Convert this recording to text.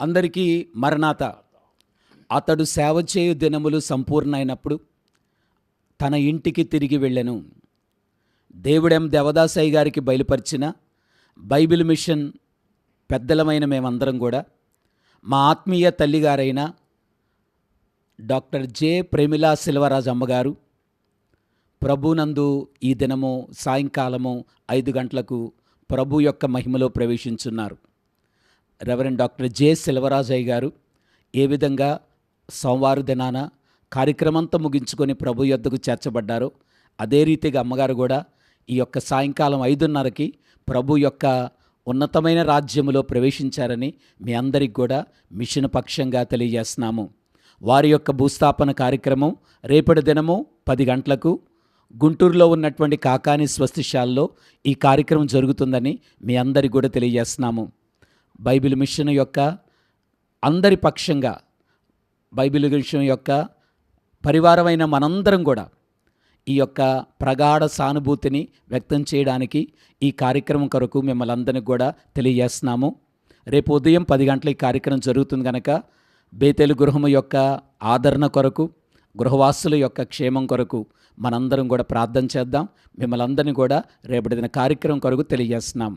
అందరికీ మరణాత. అతడు సేవ చేయు దినములు సంపూర్ణమైనప్పుడు తన ఇంటికి తిరిగి వెళ్ళెను. దేవుడెం దేవదాసయ్య గారికి బయలుపరిచిన బైబిల్ మిషన్ పెద్దలమైన మేమందరం కూడా మా ఆత్మీయ తల్లిగారైన డాక్టర్ జె ప్రేమిలా సెల్వరాజు అమ్మగారు ప్రభునందు ఈ దినము సాయంకాలము 5 గంటలకు ప్రభు యొక్క మహిమలో ప్రవేశించున్నారు. రెవరెండ్ డాక్టర్ జె సెల్వరాజయ్య గారు ఏ విధంగా సోమవారం దినాన కార్యక్రమంతో ముగించుకొని ప్రభు యొద్దకు చేర్చబడ్డారో అదే రీతిగా అమ్మగారు కూడా ఈ యొక్క సాయంకాలం 5:30కి ప్రభు యొక్క ఉన్నతమైన రాజ్యములో ప్రవేశించారని మీ అందరికి కూడా మిషన్ పక్షంగా తెలియజేస్తున్నాము. వారి యొక్క భూస్థాపన కార్యక్రమం రేపటి దినము 10 గంటలకు గుంటూరులో ఉన్నటువంటి కాకాని స్వస్తిశాలలో ఈ కార్యక్రమం జరుగుతుందని మీ అందరికి కూడా తెలియజేస్తున్నాము. బైబిల్ మిషన్ యొక్క అందరి పక్షంగా బైబిల్ మిషన్ యొక్క పరివారమైన మనందరం కూడా ఈ యొక్క ప్రగాఢ సానుభూతిని వ్యక్తం చేయడానికి ఈ కార్యక్రమం కొరకు మిమ్మల్ని అందరినీ కూడా తెలియజేస్తున్నాము. రేపు ఉదయం 10 గంటల ఈ కార్యక్రమం జరుగుతుంది కనుక బేతేలు గృహము యొక్క ఆదరణ కొరకు, గృహవాసుల యొక్క క్షేమం కొరకు మనందరం కూడా ప్రార్థన చేద్దాం. మిమ్మల్ని అందరినీ కూడా రేపటి దిన కార్యక్రమం కొరకు తెలియజేస్తున్నాం.